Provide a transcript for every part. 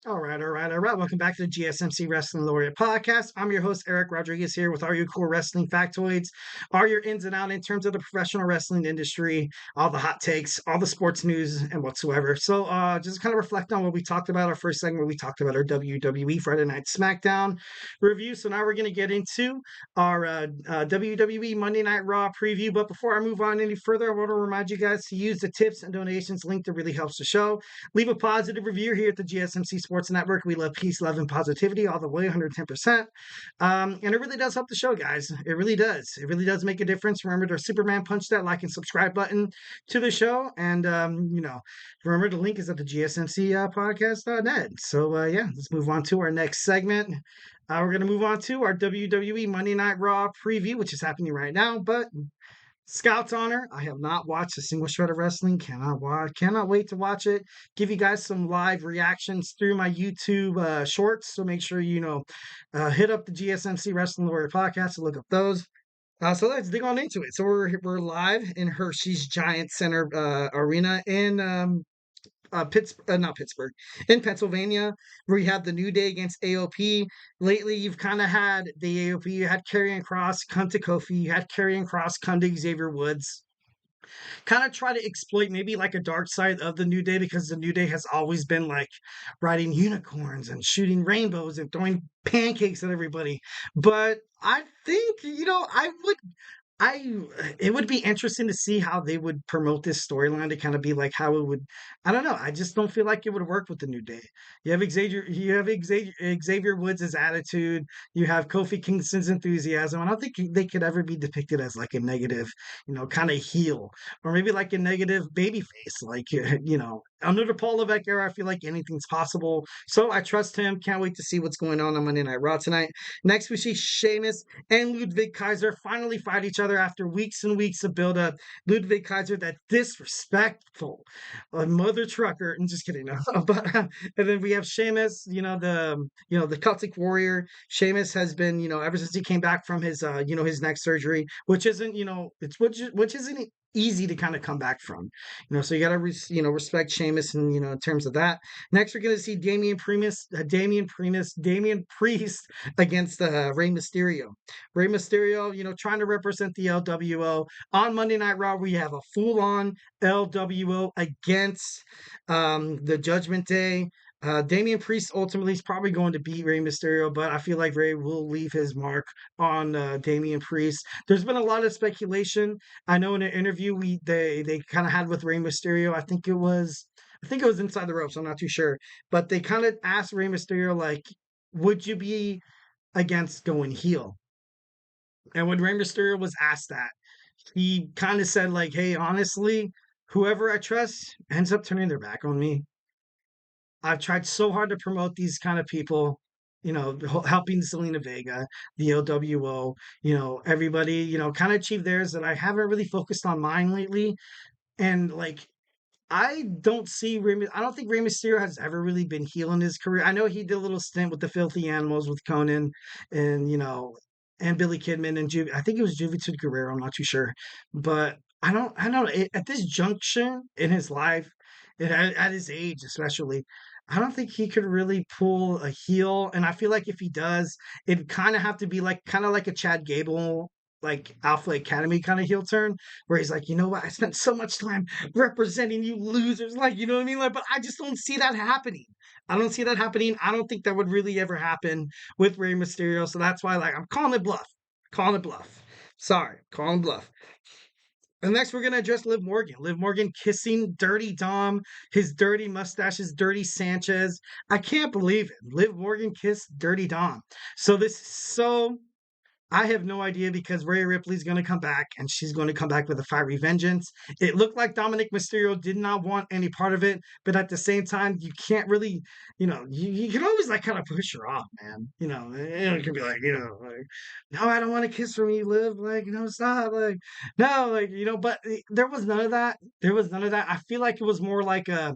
All right. Welcome back to the GSMC Wrestling Laureate Podcast. I'm your host, Eric Rodriguez, here with all your cool wrestling factoids, all your ins and outs in terms of the professional wrestling industry, all the hot takes, all the sports news, and whatsoever. So, just kind of reflect on what we talked about. Our first segment, we talked about our WWE Friday Night SmackDown review. So now we're going to get into our WWE Monday Night Raw preview. But before I move on any further, I want to remind you guys to use the tips and donations link that really helps the show. Leave a positive review here at the GSMC Sports Network. We love peace, love, and positivity all the way, 110%. And it really does help the show, guys. It really does. It really does make a difference. Remember to Superman punch that like and subscribe button to the show. And, remember the link is at the GSMC podcast.net. So, let's move on to our next segment. We're going to move on to our WWE Monday Night Raw preview, which is happening right now. But Scout's honor. I have not watched a single shred of wrestling. Cannot wait to watch it. Give you guys some live reactions through my YouTube shorts. So make sure hit up the GSMC Wrestling Laureate Podcast to look up those. So let's dig on into it. So we're live in Hershey's Giant Center Arena in not Pittsburgh, in Pennsylvania, where you have the New Day against AOP. Lately, you've kind of had the AOP. You had Karrion Kross come to Kofi. You had Karrion Kross come to Xavier Woods. Kind of try to exploit maybe like a dark side of the New Day, because the New Day has always been like riding unicorns and shooting rainbows and throwing pancakes at everybody. But I think, I it would be interesting to see how they would promote this storyline, to kind of be like how it would. I don't know. I just don't feel like it would work with the New Day. You have Xavier Woods' attitude. You have Kofi Kingston's enthusiasm. I don't think they could ever be depicted as like a negative, kind of heel, or maybe like a negative baby face. Like under the Paul Levesque era, I feel like anything's possible. So I trust him. Can't wait to see what's going on Monday Night Raw tonight. Next, we see Sheamus and Ludvig Kaiser finally fight each other after weeks and weeks of build-up. Ludvig Kaiser, that disrespectful mother trucker. I'm just kidding. No. But and then we have Sheamus, the Celtic Warrior. Sheamus has been, ever since he came back from his his neck surgery, which isn't, which isn't easy to kind of come back from. So you got to respect Sheamus, and in terms of that. Next, we're going to see Damien Priest against Rey Mysterio. Rey Mysterio, trying to represent the LWO. On Monday Night Raw, we have a full-on LWO against the Judgment Day. Damien Priest ultimately is probably going to beat Rey Mysterio, but I feel like Rey will leave his mark on Damien Priest. There's been a lot of speculation. I know in an interview they kind of had with Rey Mysterio. I think it was Inside the Ropes. I'm not too sure, but they kind of asked Rey Mysterio, like, would you be against going heel? And when Rey Mysterio was asked that, he kind of said, like, hey, honestly, whoever I trust ends up turning their back on me. I've tried so hard to promote these kind of people, helping Selena Vega, the LWO, everybody, kind of achieve theirs, that I haven't really focused on mine lately. And like, I don't think Rey Mysterio has ever really been heel in his career. I know he did a little stint with the Filthy Animals with Conan, and and Billy Kidman, and I think it was Juventud Guerrero. I'm not too sure, but I don't know. At this junction in his life, at his age especially, I don't think he could really pull a heel. And I feel like if he does, it'd kind of have to be like kind of like a Chad Gable, like Alpha Academy kind of heel turn, where he's like, you know what, I spent so much time representing you losers, like, you know what I mean? Like, but I just don't see that happening. I don't see that happening. I don't think that would really ever happen with Rey Mysterio. So that's why, like, I'm calling it bluff. Calling it bluff. Sorry, calling bluff. And next, we're going to address Liv Morgan. Liv Morgan kissing Dirty Dom, his dirty mustache, his dirty Sanchez. I can't believe it. Liv Morgan kissed Dirty Dom. So this is so I have no idea, because Rhea Ripley's going to come back, and she's going to come back with a fiery vengeance. It looked like Dominik Mysterio did not want any part of it, but at the same time, you can't really, you can always like kind of push her off, man. It could be like, no, I don't want to kiss from you, Liv. Like, stop. Like, no, like, but there was none of that. There was none of that. I feel like it was more like a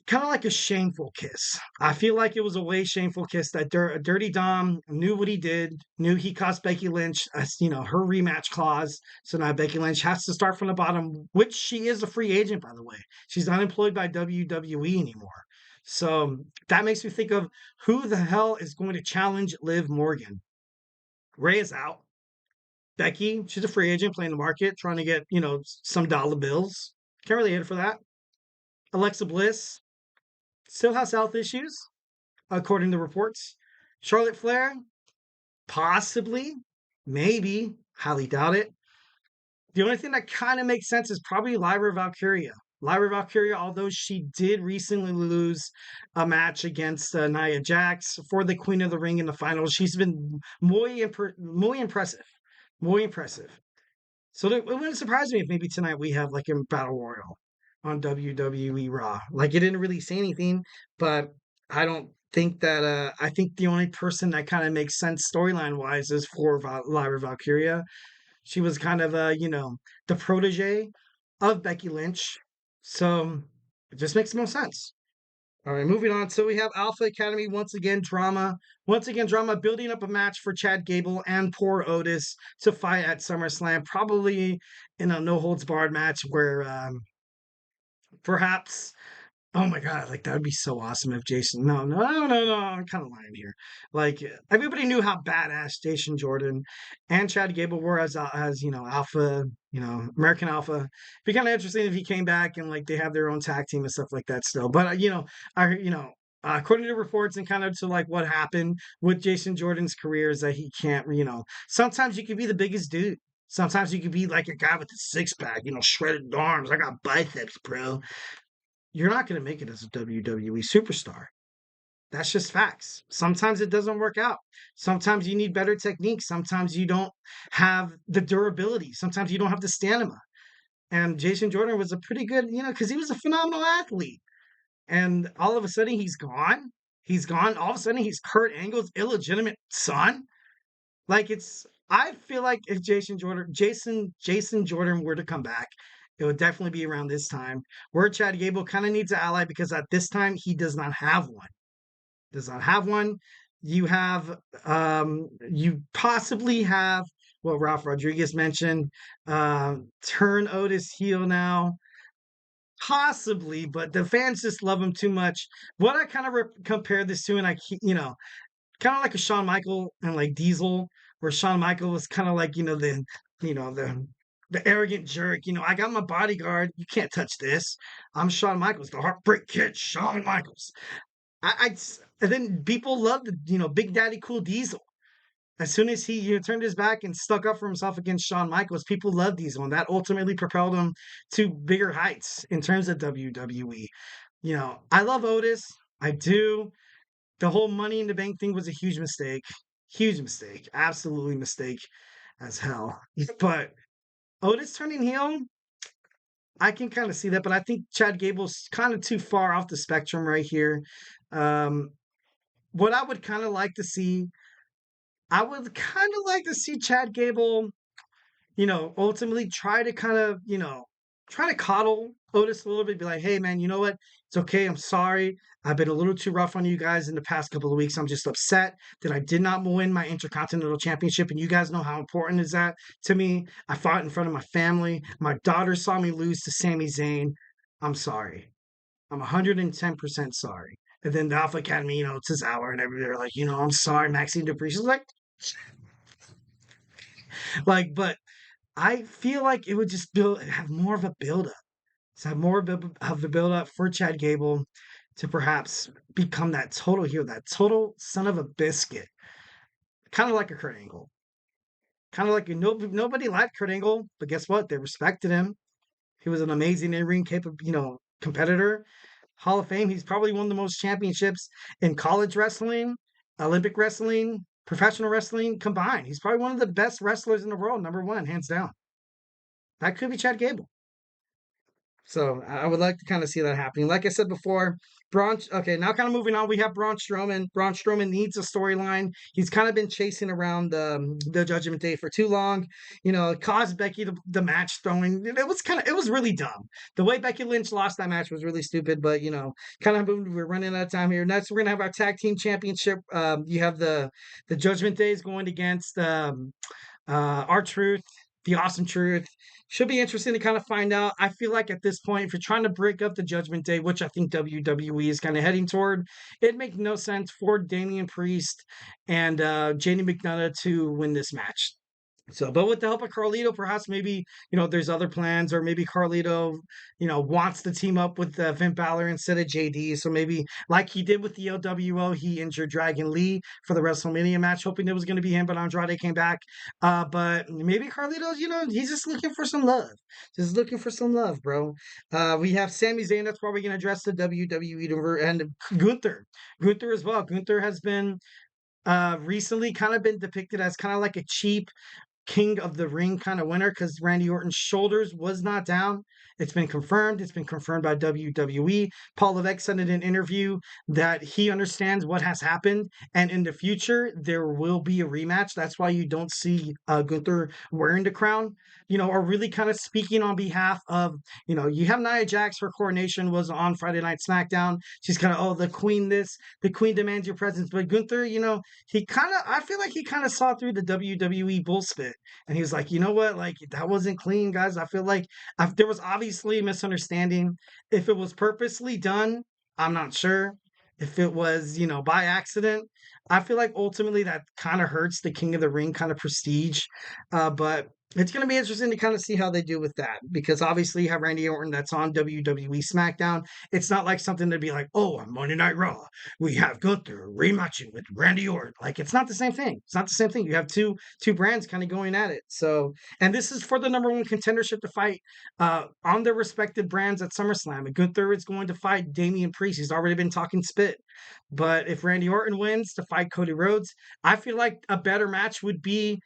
kind of like a shameful kiss. I feel like it was a way shameful kiss that Dirty Dom knew what he did, knew he cost Becky Lynch, her rematch clause. So now Becky Lynch has to start from the bottom, which she is a free agent, by the way. She's not employed by WWE anymore. So that makes me think of who the hell is going to challenge Liv Morgan. Rey is out. Becky, she's a free agent playing the market, trying to get, some dollar bills. Can't really hit her for that. Alexa Bliss still has health issues, according to reports. Charlotte Flair, possibly, maybe, highly doubt it. The only thing that kind of makes sense is probably Lyra Valkyria. Lyra Valkyria, although she did recently lose a match against Nia Jax for the Queen of the Ring in the finals, she's been muy impressive. Muy impressive. So it wouldn't surprise me if maybe tonight we have like a battle royal on WWE Raw. Like it didn't really say anything, but I don't think that. I think the only person that kind of makes sense storyline wise is for Lyra Valkyria. She was kind of the protege of Becky Lynch, so it just makes more sense. All right, moving on. So we have Alpha Academy once again drama. Once again drama, building up a match for Chad Gable and poor Otis to fight at SummerSlam, probably in a no holds barred match where perhaps. Oh my god, like that would be so awesome if Jason. No, no, no, no, no. I'm kind of lying here. Like everybody knew how badass Jason Jordan and Chad Gable were as Alpha, American Alpha. It'd be kind of interesting if he came back and like they have their own tag team and stuff like that still. But I according to reports and kind of to like what happened with Jason Jordan's career is that he can't. Sometimes you can be the biggest dude. Sometimes you could be like a guy with a six pack, shredded arms. I got biceps, bro. You're not going to make it as a WWE superstar. That's just facts. Sometimes it doesn't work out. Sometimes you need better technique. Sometimes you don't have the durability. Sometimes you don't have the stamina. And Jason Jordan was a pretty good, because he was a phenomenal athlete. And all of a sudden he's gone. He's gone. All of a sudden he's Kurt Angle's illegitimate son. Like I feel like if Jason Jordan were to come back, it would definitely be around this time where Chad Gable kind of needs an ally because at this time he does not have one. Does not have one. You possibly have what Ralph Rodriguez mentioned, turn Otis heel now. Possibly, but the fans just love him too much. What I kind of compare this to, and kind of like a Shawn Michael and like Diesel, where Shawn Michael was kind of like the arrogant jerk. I got my bodyguard. You can't touch this. I'm Shawn Michaels, the Heartbreak Kid, Shawn Michaels. And then people loved Big Daddy Cool Diesel. As soon as he turned his back and stuck up for himself against Shawn Michaels, people loved Diesel, and that ultimately propelled him to bigger heights in terms of WWE. I love Otis. I do. The whole Money in the Bank thing was a huge mistake. Huge mistake. Absolutely mistake as hell. But Otis turning heel, I can kind of see that, but I think Chad Gable's kind of too far off the spectrum right here. What I would kind of like to see, I would kind of like to see Chad Gable ultimately try to kind of, try to coddle Otis a little bit, be like, hey, man, you know what? It's okay. I'm sorry. I've been a little too rough on you guys in the past couple of weeks. I'm just upset that I did not win my Intercontinental Championship. And you guys know how important is that to me. I fought in front of my family. My daughter saw me lose to Sami Zayn. I'm sorry. I'm 110% sorry. And then the Alpha Academy, it's his hour, and everybody are like, I'm sorry, Maxine Dupree. She's but I feel like it would just have more of a build up. So have more of a build up for Chad Gable to perhaps become that total hero, that total son of a biscuit, kind of like a Kurt Angle. Kind of like nobody liked Kurt Angle, but guess what? They respected him. He was an amazing in-ring capable, competitor. Hall of Fame. He's probably won the most championships in college wrestling, Olympic wrestling, professional wrestling combined. He's probably one of the best wrestlers in the world, number one, hands down. That could be Chad Gable. So I would like to kind of see that happening. Like I said before, okay, now kind of moving on, we have Braun Strowman. Braun Strowman needs a storyline. He's kind of been chasing around the Judgment Day for too long. It caused Becky the match throwing. It was really dumb. The way Becky Lynch lost that match was really stupid, but kind of we're running out of time here. Next, we're gonna have our tag team championship. You have the Judgment Days going against R-Truth The Awesome Truth. Should be interesting to kind of find out. I feel like at this point, if you're trying to break up the Judgment Day, which I think WWE is kind of heading toward, it'd make no sense for Damian Priest and JD McDonough to win this match. So, but with the help of Carlito, perhaps maybe, there's other plans, or maybe Carlito, wants to team up with Finn Balor instead of JD. So maybe like he did with the LWO, he injured Dragon Lee for the WrestleMania match, hoping it was going to be him, but Andrade came back. But maybe Carlito's, he's just looking for some love. Just looking for some love, bro. We have Sami Zayn. That's why we can address the WWE universe, and Gunther. Gunther as well. Gunther has been recently kind of been depicted as kind of like a cheap King of the Ring kind of winner, because Randy Orton's shoulders was not down. It's been confirmed. It's been confirmed by WWE. Paul Levesque said in an interview that he understands what has happened, and in the future there will be a rematch. That's why you don't see Gunther wearing the crown. Or really kind of speaking on behalf of, you have Nia Jax. Her coronation was on Friday Night SmackDown. She's kind of, oh, the queen this, the queen demands your presence. But Gunther, I feel like he kind of saw through the WWE bullspit. And he was like, you know what? Like, that wasn't clean, guys. I feel like there was obviously a misunderstanding. If it was purposely done, I'm not sure. If it was, by accident, I feel like ultimately that kind of hurts the King of the Ring kind of prestige. But it's going to be interesting to kind of see how they do with that, because obviously you have Randy Orton that's on WWE SmackDown. It's not like something to be like, oh, on Monday Night Raw, we have Gunther rematching with Randy Orton. Like, it's not the same thing. It's not the same thing. You have two brands kind of going at it. So, and this is for the number one contendership to fight on their respective brands at SummerSlam. And Gunther is going to fight Damian Priest. He's already been talking spit. But if Randy Orton wins to fight Cody Rhodes, I feel like a better match would be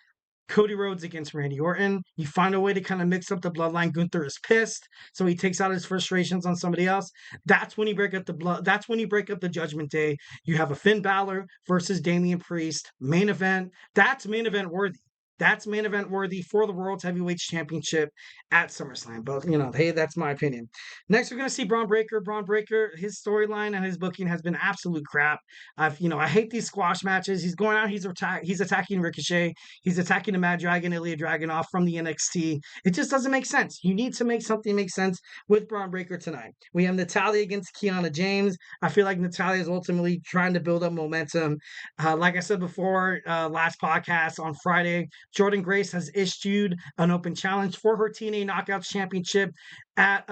Cody Rhodes against Randy Orton. You find a way to kind of mix up the bloodline. Gunther is pissed, so he takes out his frustrations on somebody else. That's when you break up the blood. That's when you break up the Judgment Day. You have a Finn Balor versus Damian Priest main event. That's main event worthy. That's main event worthy for the World Heavyweight Championship at SummerSlam. But hey, that's my opinion. Next, we're gonna see Braun Breaker. Braun Breaker, his storyline and his booking has been absolute crap. I hate these squash matches. He's going out. He's attacking Ricochet. He's attacking the Mad Dragon, Ilya Dragunov from the NXT. It just doesn't make sense. You need to make something make sense with Braun Breaker tonight. We have Natalya against Kiana James. I feel like Natalya is ultimately trying to build up momentum. Like I said before, last podcast on Friday, Jordan Grace has issued an open challenge for her TNA Knockouts Championship at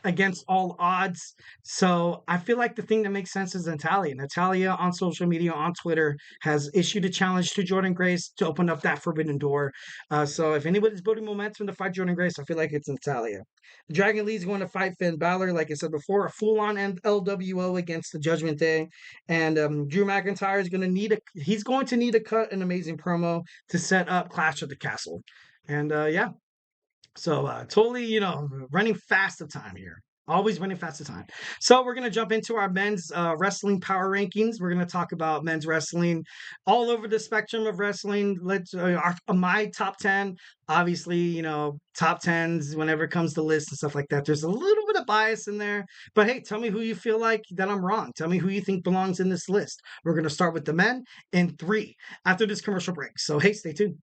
against all odds. So I feel like the thing that makes sense is Natalya. Natalya on social media, on Twitter, has issued a challenge to Jordan Grace to open up that forbidden door. So if anybody's building momentum to fight Jordan Grace, I feel like it's Natalya. Dragon Lee's going to fight Finn Balor, like I said before, a full-on LWO against the Judgment Day. And Drew McIntyre is going to need to cut an amazing promo to set up Clash of the Castle. And yeah, so totally, running fast of time here. Always running fast of time. So we're going to jump into our men's wrestling power rankings. We're going to talk about men's wrestling all over the spectrum of wrestling. My top 10, obviously, top 10s whenever it comes to lists and stuff like that. There's a little bit of bias in there. But hey, tell me who you feel like that I'm wrong. Tell me who you think belongs in this list. We're going to start with the men in 3 after this commercial break. So hey, stay tuned.